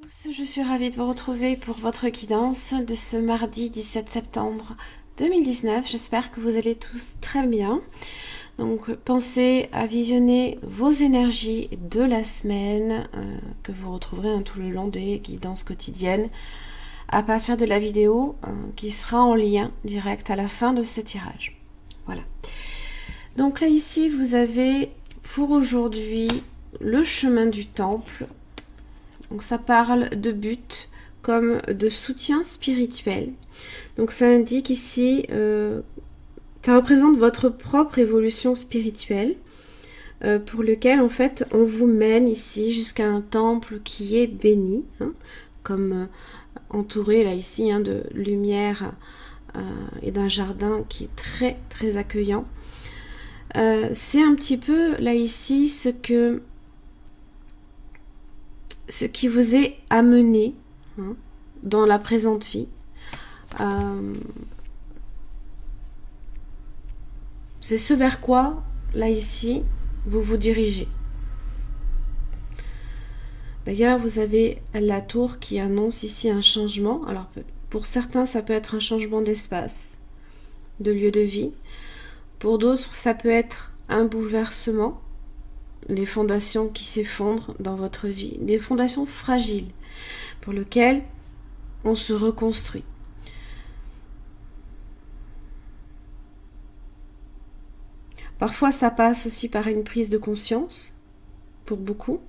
Tous, je suis ravie de vous retrouver pour votre guidance de ce mardi 17 septembre 2019. J'espère que vous allez tous très bien. Donc pensez à visionner vos énergies de la semaine que vous retrouverez tout le long des guidances quotidiennes à partir de la vidéo qui sera en lien direct à la fin de ce tirage. Voilà. Donc là ici vous avez pour aujourd'hui le chemin du temple. Donc ça parle de but comme de soutien spirituel. Donc ça indique ici, ça représente votre propre évolution spirituelle pour lequel en fait on vous mène ici jusqu'à un temple qui est béni, comme entouré là ici de lumière et d'un jardin qui est très très accueillant. C'est un petit peu là ici ce qui vous est amené dans la présente vie. C'est ce vers quoi, là ici, vous vous dirigez. D'ailleurs, vous avez la tour qui annonce ici un changement. Alors, pour certains, ça peut être un changement d'espace, de lieu de vie. Pour d'autres, ça peut être un bouleversement, les fondations qui s'effondrent dans votre vie, des fondations fragiles pour lesquelles on se reconstruit. Parfois, ça passe aussi par une prise de conscience, pour beaucoup.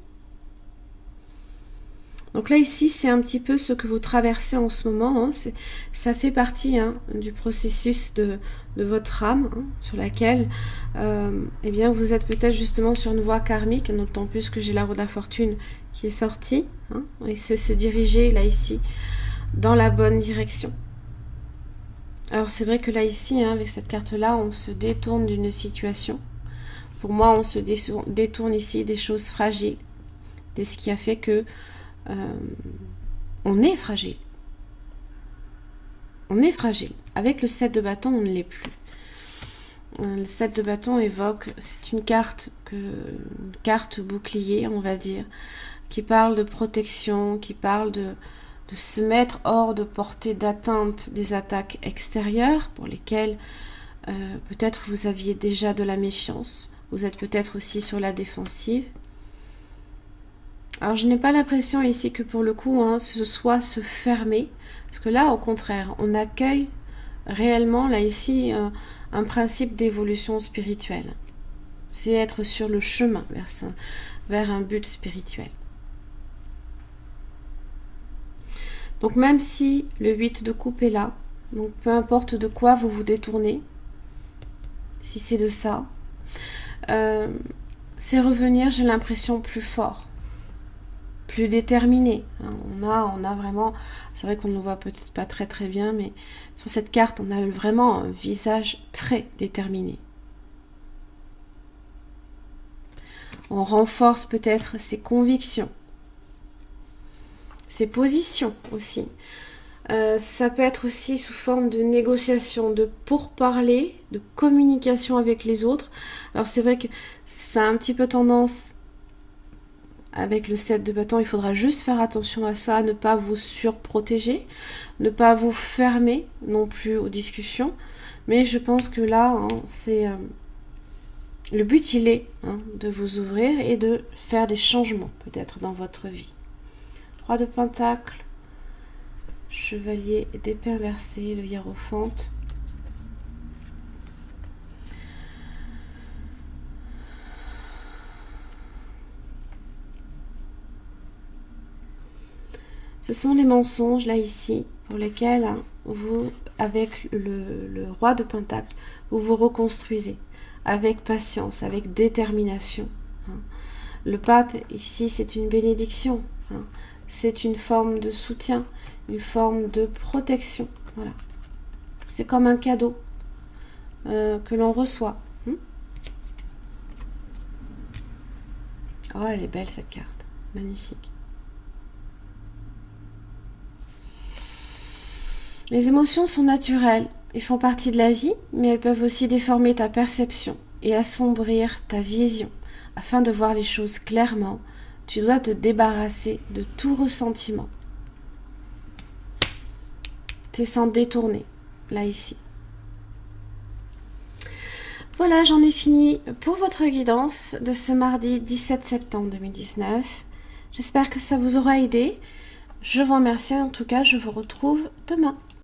Donc là, ici, c'est un petit peu ce que vous traversez en ce moment. Ça fait partie du processus de votre âme, sur laquelle eh bien, vous êtes peut-être justement sur une voie karmique, d'autant plus que j'ai la roue de la fortune qui est sortie, et se diriger là, ici, dans la bonne direction. Alors c'est vrai que là, ici, avec cette carte-là, on se détourne d'une situation. Pour moi, on se détourne ici des choses fragiles, de ce qui a fait que on est fragile. On est fragile. Avec le 7 de bâton, on ne l'est plus. Le 7 de bâton évoque, c'est une carte bouclier, on va dire, qui parle de protection, qui parle de se mettre hors de portée d'atteinte des attaques extérieures pour lesquelles peut-être vous aviez déjà de la méfiance. Vous êtes peut-être aussi sur la défensive. Alors je n'ai pas l'impression ici que pour le coup ce soit se fermer, parce que là au contraire on accueille réellement là ici un principe d'évolution spirituelle. C'est être sur le chemin vers un but spirituel. Donc même si le 8 de coupe est là, donc peu importe de quoi vous vous détournez, si c'est de ça, c'est revenir, j'ai l'impression, plus fort. Plus déterminé. On a vraiment, c'est vrai qu'on ne le voit peut-être pas très très bien, mais sur cette carte, on a vraiment un visage très déterminé. On renforce peut-être ses convictions, ses positions aussi. Ça peut être aussi sous forme de négociation, de pourparler, de communication avec les autres. Alors c'est vrai que ça a un petit peu tendance. Avec le 7 de bâton, il faudra juste faire attention à ça, ne pas vous surprotéger, ne pas vous fermer non plus aux discussions. Mais je pense que là, c'est le but, il est de vous ouvrir et de faire des changements peut-être dans votre vie. Roi de Pentacle, Chevalier d'épée inversée, le Hiérophante. Ce sont les mensonges, là, ici, pour lesquels vous, avec le roi de Pentacle, vous vous reconstruisez avec patience, avec détermination. Le pape, ici, c'est une bénédiction. C'est une forme de soutien, une forme de protection. Voilà. C'est comme un cadeau que l'on reçoit. Oh, elle est belle, cette carte. Magnifique. Les émotions sont naturelles et font partie de la vie, mais elles peuvent aussi déformer ta perception et assombrir ta vision afin de voir les choses clairement, Tu dois te débarrasser de tout ressentiment. C'est sans détourner, là, ici. Voilà, j'en ai fini pour votre guidance de ce mardi 17 septembre 2019. J'espère que ça vous aura aidé. Je vous remercie, en tout cas, je vous retrouve demain.